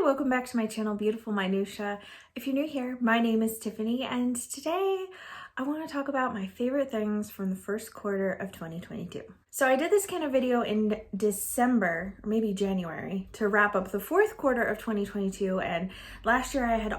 Hi, welcome back to my channel, Beautiful Minutia. If you're new here, my name is Tiffany, and today I want to talk about my favorite things from the first quarter of 2022. So I did this kind of video in December, or maybe January, to wrap up the fourth quarter of 2022, and last year I had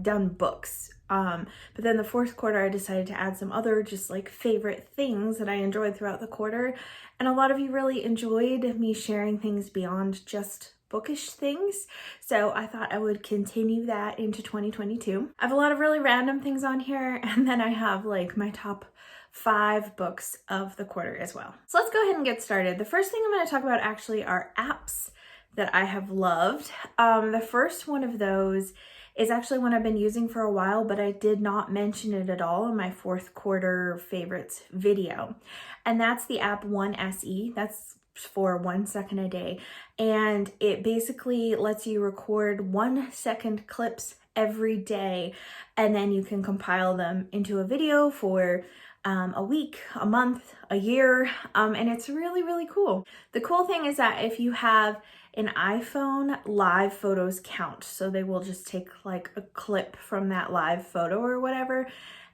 done books. But then the fourth quarter I decided to add some other just favorite things that I enjoyed throughout the quarter, and a lot of you really enjoyed me sharing things beyond just bookish things, so I thought I would continue that into 2022. I have a lot of really random things on here, and then I have my top 5 books of the quarter as well. So let's go ahead and get started. The first thing I'm going to talk about actually are apps that I have loved. The first one of those is actually one I've been using for a while, but I did not mention it at all in my fourth quarter favorites video, and that's the app 1SE. That's for 1 second a day, and it basically lets you record 1 second clips every day, and then you can compile them into a video for a week, a month, a year, and it's really cool. The cool thing is that if you have an iPhone, live photos count, so they will just take a clip from that live photo or whatever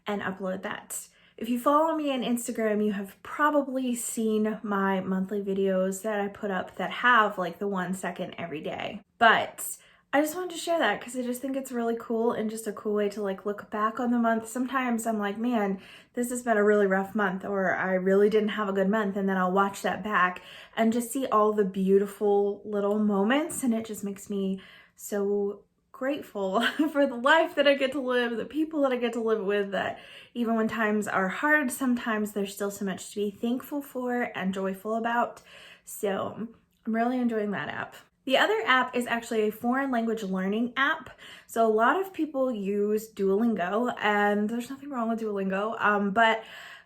and upload that. If you follow me on Instagram, you have probably seen my monthly videos that I put up that have the 1 second every day. But I just wanted to share that because I just think it's really cool and just a cool way to look back on the month. Sometimes I'm like, man, this has been a really rough month, or I really didn't have a good month, and then I'll watch that back and just see all the beautiful little moments, and it just makes me so grateful for the life that I get to live, the people that I get to live with, that even when times are hard, sometimes there's still so much to be thankful for and joyful about. So I'm really enjoying that app. The other app is actually a foreign language learning app. So a lot of people use Duolingo, and there's nothing wrong with Duolingo, but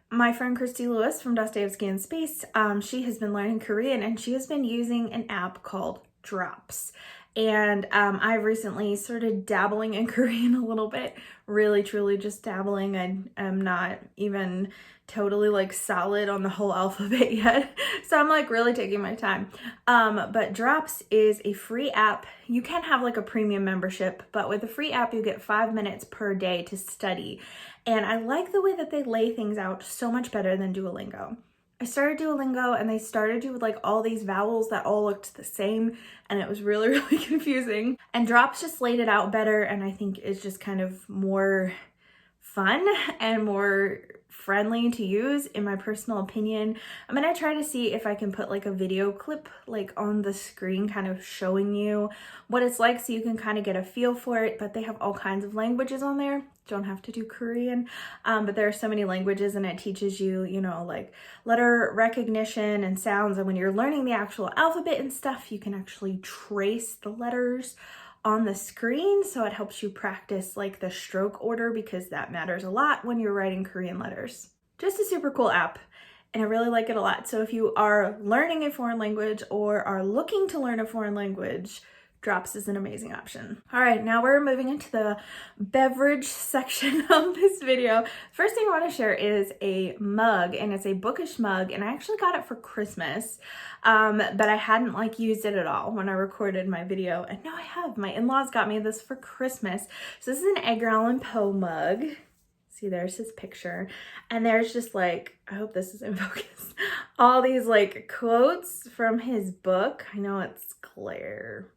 my friend Christy Lewis from Dostoevsky in Space, she has been learning Korean, and she has been using an app called Drops. And I've recently started dabbling in Korean a little bit, really truly just dabbling. I am not even totally solid on the whole alphabet yet, so I'm really taking my time. But Drops is a free app. You can have a premium membership, but with a free app you get 5 minutes per day to study, and I like the way that they lay things out so much better than Duolingo. I started Duolingo and they started you with all these vowels that all looked the same, and it was really confusing. And Drops just laid it out better, and I think it's just kind of more fun and more friendly to use, in my personal opinion. I'm gonna try to see if I can put a video clip on the screen kind of showing you what it's like, so you can kind of get a feel for it. But they have all kinds of languages on there. Don't have to do Korean, but there are so many languages, and it teaches you, letter recognition and sounds. And when you're learning the actual alphabet and stuff, you can actually trace the letters on the screen, so it helps you practice the stroke order, because that matters a lot when you're writing Korean letters. Just a super cool app, and I really like it a lot. So if you are learning a foreign language or are looking to learn a foreign language, Drops is an amazing option. All right, now we're moving into the beverage section of this video. First thing I want to share is a mug, and it's a bookish mug, and I actually got it for Christmas, but I hadn't used it at all when I recorded my video, and now I have. My in-laws got me this for Christmas. So this is an Edgar Allan Poe mug. See, there's his picture, and there's just I hope this is in focus, all these quotes from his book. I know it's clear,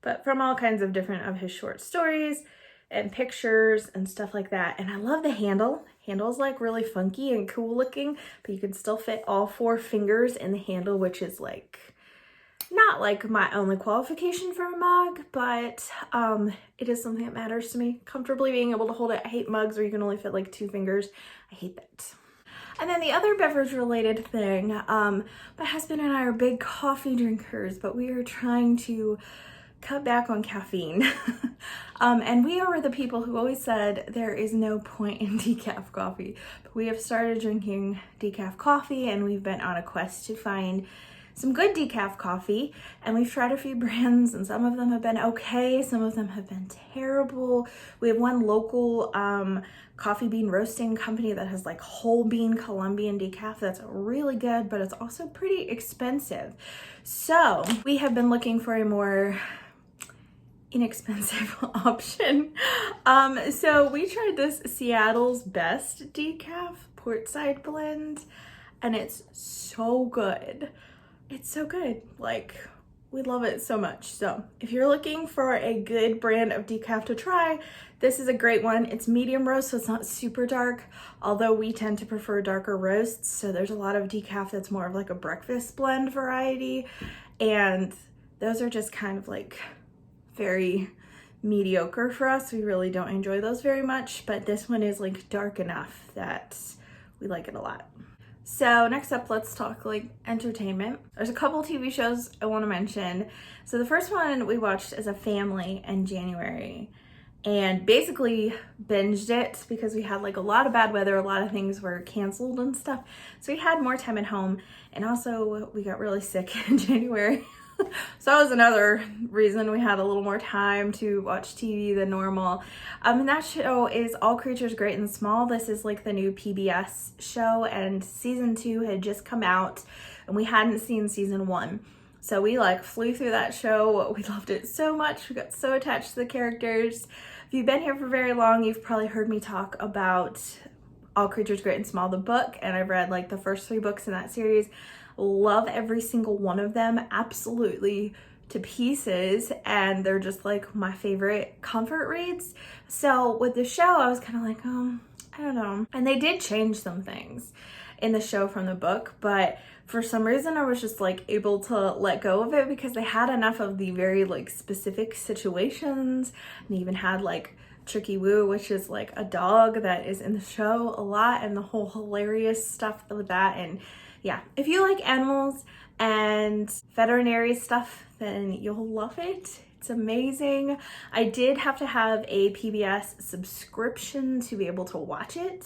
but from all kinds of different of his short stories and pictures and stuff like that. And I love the handle. Handle's really funky and cool looking, but you can still fit all 4 fingers in the handle, which is not my only qualification for a mug, but it is something that matters to me. Comfortably being able to hold it. I hate mugs where you can only fit 2 fingers. I hate that. And then the other beverage related thing, my husband and I are big coffee drinkers, but we are trying to cut back on caffeine. And we are the people who always said there is no point in decaf coffee. But we have started drinking decaf coffee, and we've been on a quest to find some good decaf coffee, and we've tried a few brands, and some of them have been okay, some of them have been terrible. We have one local coffee bean roasting company that has whole bean Colombian decaf that's really good, but it's also pretty expensive. So we have been looking for a more inexpensive option. So we tried this Seattle's Best decaf portside blend, and it's so good. It's so good. Like, we love it so much. So if you're looking for a good brand of decaf to try, this is a great one. It's medium roast, so it's not super dark, although we tend to prefer darker roasts. So there's a lot of decaf that's more of like a breakfast blend variety, and those are just kind of like very mediocre for us. We really don't enjoy those very much, but this one is like dark enough that we like it a lot. So next up, let's talk like entertainment. There's a couple TV shows I want to mention. So the first one we watched as a family in January and basically binged it because we had like a lot of bad weather, a lot of things were canceled and stuff. So we had more time at home, and also we got really sick in January. So that was another reason we had a little more time to watch TV than normal. And that show is All Creatures Great and Small. This is like the new PBS show, and season 2 had just come out and we hadn't seen season 1. So we like flew through that show. We loved it so much. We got so attached to the characters. If you've been here for very long, you've probably heard me talk about All Creatures Great and Small, the book, and I've read like the first 3 books in that series. Love every single one of them absolutely to pieces, and they're just like my favorite comfort reads. So with the show, I was kind of like, I don't know. And they did change some things in the show from the book, but for some reason I was just like able to let go of it because they had enough of the very like specific situations, and they even had like Tricky Woo, which is like a dog that is in the show a lot, and the whole hilarious stuff with that. And yeah, if you like animals and veterinary stuff, then you'll love it. It's amazing. I did have to have a PBS subscription to be able to watch it,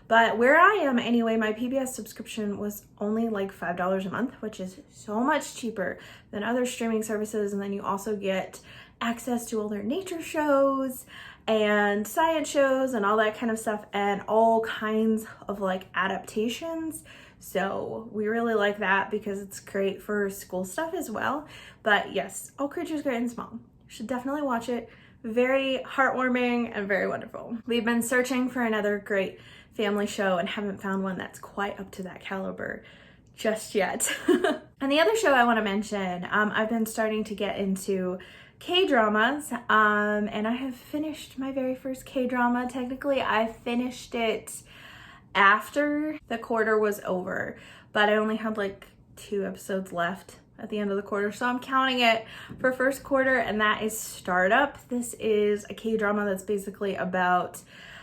but where I am anyway, my PBS subscription was only like $5 a month, which is so much cheaper than other streaming services. And then you also get access to all their nature shows and science shows and all that kind of stuff, and all kinds of like adaptations. So we really like that because it's great for school stuff as well. But yes, All Creatures Great and Small. You should definitely watch it. Very heartwarming and very wonderful. We've been searching for another great family show and haven't found one that's quite up to that caliber just yet. And the other show I want to mention, I've been starting to get into K-dramas, and I have finished my very first K-drama. Technically, I finished it after the quarter was over, but I only had like 2 episodes left at the end of the quarter, so I'm counting it for first quarter, and that is Startup. This is a K-drama that's basically about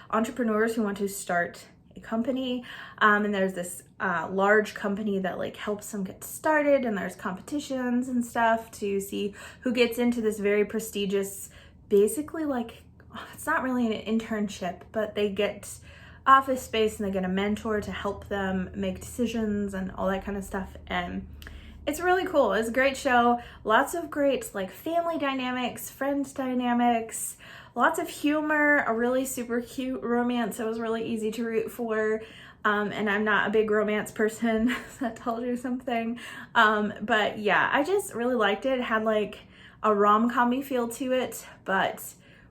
entrepreneurs who want to start a company, and there's this large company that like helps them get started, and there's competitions and stuff to see who gets into this very prestigious, basically like, it's not really an internship, but they get office space and they get a mentor to help them make decisions and all that kind of stuff. And it's really cool. It's a great show. Lots of great like family dynamics, friend dynamics, lots of humor, a really super cute romance that was really easy to root for. And I'm not a big romance person, that tells you something. But yeah, I just really liked it. It had like a rom-com-y feel to it, but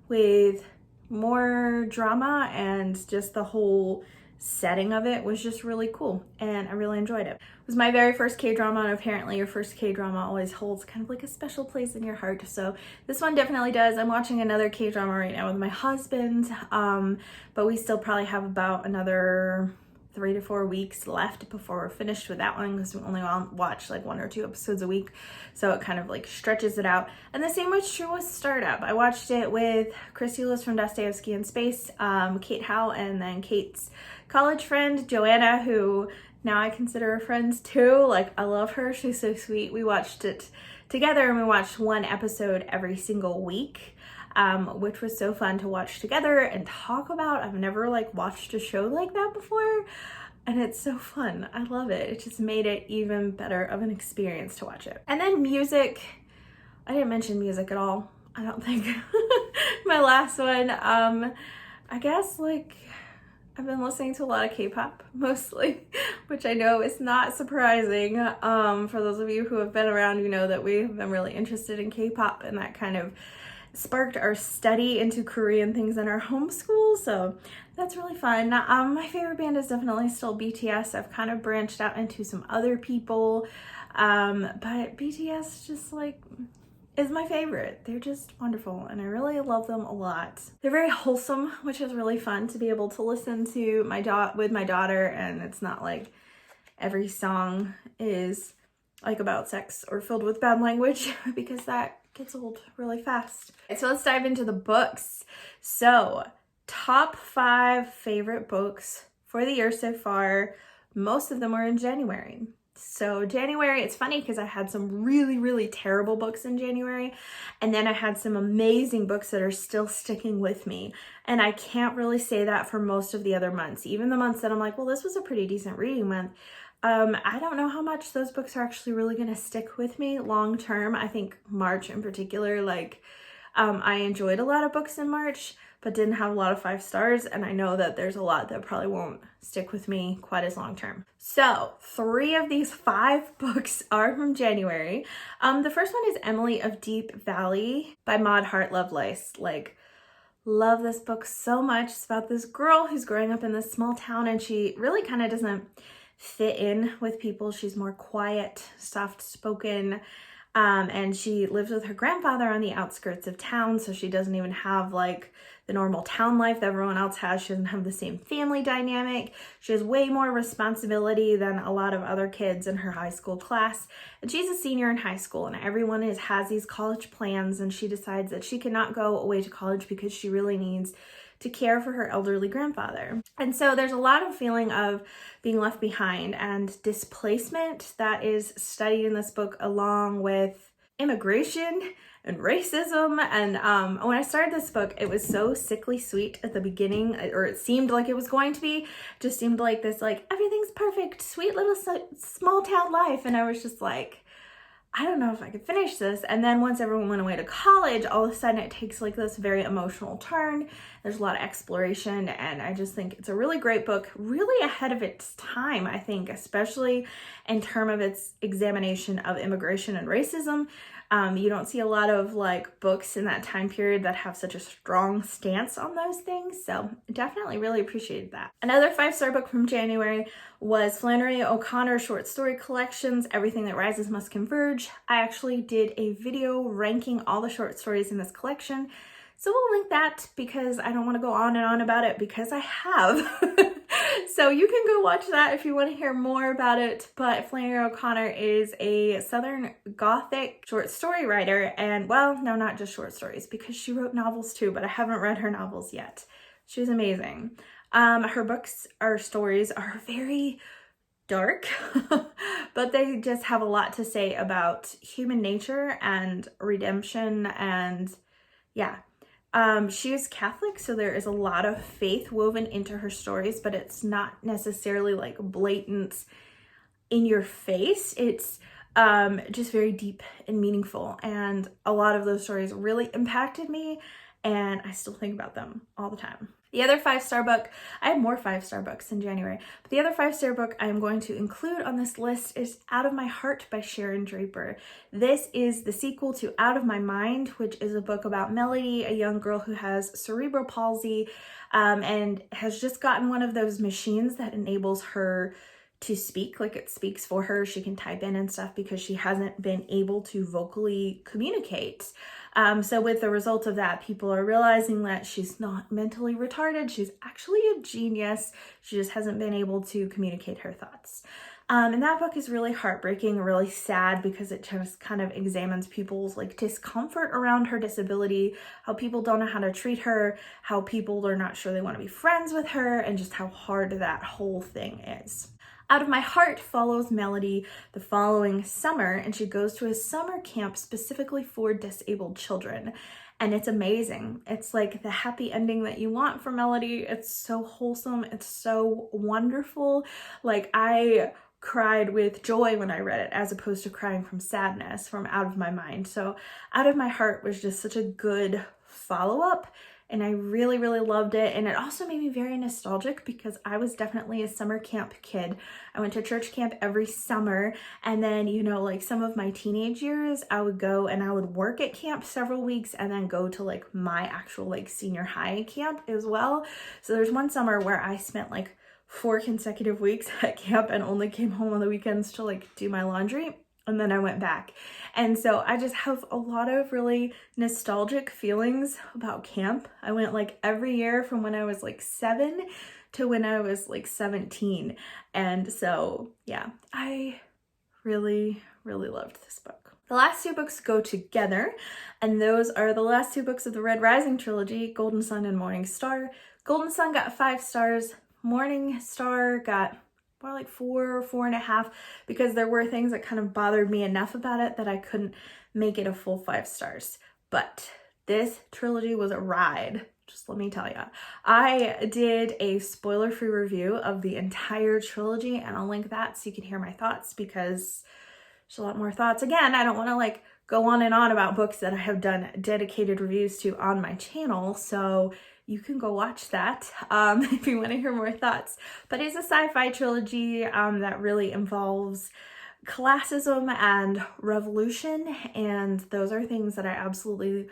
with more drama, and just the whole setting of it was just really cool, and I really enjoyed it. It was my very first K-drama, and apparently your first K-drama always holds kind of like a special place in your heart, so this one definitely does. I'm watching another K-drama right now with my husband, but we still probably have about another 3 to 4 weeks left before we're finished with that one, because we only watch like 1 or 2 episodes a week, so it kind of like stretches it out. And the same was true with Startup. I watched it with Chris Eulis from Dostoevsky in Space, Kate Howe, and then Kate's college friend Joanna, who now I consider a friend too. Like, I love her, she's so sweet. We watched it together, and we watched 1 episode every single week, which was so fun to watch together and talk about. I've never like watched a show like that before, and it's so fun. I love it. It just made it even better of an experience to watch it. And then music. I didn't mention music at all, I don't think. My last one, I guess like I've been listening to a lot of K-pop mostly, which I know is not surprising. For those of you who have been around, you know that we've been really interested in K-pop and that kind of sparked our study into Korean things in our homeschool, so that's really fun. My favorite band is definitely still BTS. I've kind of branched out into some other people, but BTS just like is my favorite. They're just wonderful and I really love them a lot. They're very wholesome, which is really fun to be able to listen to with my daughter, and it's not like every song is like about sex or filled with bad language because that gets old really fast. So let's dive into the books. So top 5 favorite books for the year so far. Most of them were in January. So January, it's funny because I had some really, really terrible books in January, and then I had some amazing books that are still sticking with me. And I can't really say that for most of the other months. Even the months that I'm like, well, this was a pretty decent reading month. I don't know how much those books are actually really going to stick with me long term. I think March in particular, like I enjoyed a lot of books in March, but didn't have a lot of 5 stars. And I know that there's a lot that probably won't stick with me quite as long term. So 3 of these 5 books are from January. The first one is Emily of Deep Valley by Maud Hart Lovelace. Like, love this book so much. It's about this girl who's growing up in this small town, and she really kind of doesn't fit in with people. She's more quiet, soft-spoken, and she lives with her grandfather on the outskirts of town, so she doesn't even have like the normal town life that everyone else has. She doesn't have the same family dynamic. She has way more responsibility than a lot of other kids in her high school class, and she's a senior in high school, and everyone has these college plans, and she decides that she cannot go away to college because she really needs to care for her elderly grandfather. And so there's a lot of feeling of being left behind and displacement that is studied in this book, along with immigration and racism. And when I started this book, it was so sickly sweet at the beginning, or it seemed like it was going to be. Just seemed like this, like, everything's perfect, sweet little small town life. And I was just like, I don't know if I could finish this. And then once everyone went away to college, all of a sudden it takes like this very emotional turn. There's a lot of exploration, and I just think it's a really great book, really ahead of its time, I think, especially in terms of its examination of immigration and racism. You don't see a lot of like books in that time period that have such a strong stance on those things. So definitely really appreciated that. Another 5-star book from January was Flannery O'Connor short story collections, Everything That Rises Must Converge. I actually did a video ranking all the short stories in this collection. So we'll link that because I don't want to go on and on about it because I have. So you can go watch that if you want to hear more about it. But Flannery O'Connor is a Southern Gothic short story writer. And well, no, not just short stories, because she wrote novels too, but I haven't read her novels yet. She was amazing. Her books or stories are very dark, but they just have a lot to say about human nature and redemption, and yeah. She is Catholic, so there is a lot of faith woven into her stories, but it's not necessarily like blatant in your face. It's just very deep and meaningful, and a lot of those stories really impacted me, and I still think about them all the time. The other 5-star book, I have more 5-star books in January, but the other 5-star book I'm going to include on this list is Out of My Heart by Sharon Draper. This is the sequel to Out of My Mind, which is a book about Melody, a young girl who has cerebral palsy, and has just gotten one of those machines that enables her to speak, like it speaks for her. She can type in and stuff because she hasn't been able to vocally communicate. So with the result of that, people are realizing that she's not mentally retarded. She's actually a genius. She just hasn't been able to communicate her thoughts. And that book is really heartbreaking, really sad, because it just kind of examines people's like discomfort around her disability, how people don't know how to treat her, how people are not sure they want to be friends with her, and just how hard that whole thing is. Out of My Heart follows Melody the following summer, and she goes to a summer camp specifically for disabled children. And it's amazing. It's like the happy ending that you want for Melody. It's so wholesome. It's so wonderful. Like, I cried with joy when I read it, as opposed to crying from sadness from Out of My Mind. So Out of My Heart was just such a good follow-up and I really, really loved it. And it also made me very nostalgic because I was definitely a summer camp kid. I went to church camp every summer, and then, you know, like some of my teenage years, I would go and I would work at camp several weeks and then go to like my actual like senior high camp as well. So there's one summer where I spent like 4 consecutive weeks at camp and only came home on the weekends to like do my laundry. And then I went back. And so I just have a lot of really nostalgic feelings about camp. I went like every year from when I was like 7 to when I was like 17. And so, yeah, I really, really loved this book. The last 2 books go together, and those are the last 2 books of the Red Rising trilogy, Golden Sun and Morning Star. Golden Sun got 5 stars. Morning Star got more like 4 or 4.5 because there were things that kind of bothered me enough about it that I couldn't make it a full 5 stars. But this trilogy was a ride, just let me tell you. I did a spoiler-free review of the entire trilogy, and I'll link that so you can hear my thoughts because there's a lot more thoughts. Again, I don't want to like go on and on about books that I have done dedicated reviews to on my channel, so you can go watch that if you want to hear more thoughts. But it's a sci-fi trilogy that really involves classism and revolution, and those are things that I absolutely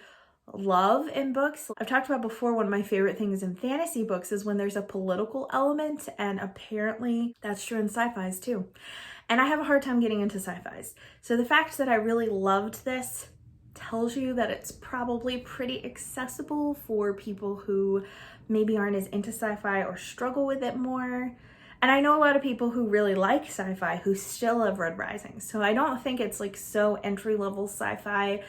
love in books. I've talked about before, one of my favorite things in fantasy books is when there's a political element, and apparently that's true in sci-fis too. And I have a hard time getting into sci-fis. So the fact that I really loved this tells you that it's probably pretty accessible for people who maybe aren't as into sci-fi or struggle with it more. And I know a lot of people who really like sci-fi who still love Red Rising. So I don't think it's like so entry-level sci-fi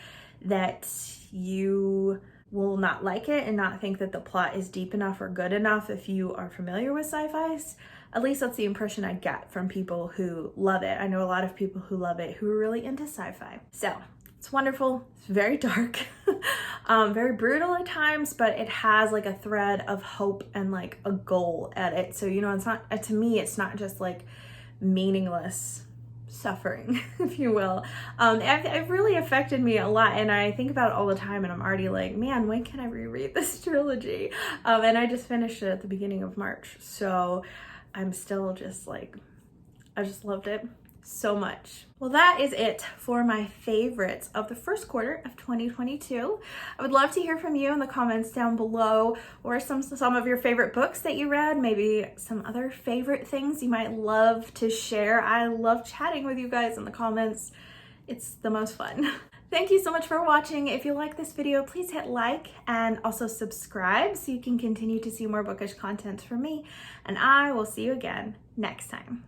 that you will not like it and not think that the plot is deep enough or good enough if you are familiar with sci-fis. At least that's the impression I get from people who love it. I know a lot of people who love it who are really into sci-fi. So it's wonderful. It's very dark, very brutal at times, but it has like a thread of hope and like a goal at it. So, you know, it's not, to me, it's not just like meaningless suffering, if you will. It really affected me a lot, and I think about it all the time, and I'm already like, man, when can I reread this trilogy? And I just finished it at the beginning of March. So I'm still just like, I just loved it so much. Well, that is it for my favorites of the first quarter of 2022. I would love to hear from you in the comments down below, or some of your favorite books that you read, maybe some other favorite things you might love to share. I love chatting with you guys in the comments. It's the most fun. Thank you so much for watching. If you like this video, please hit like and also subscribe so you can continue to see more bookish content from me, and I will see you again next time.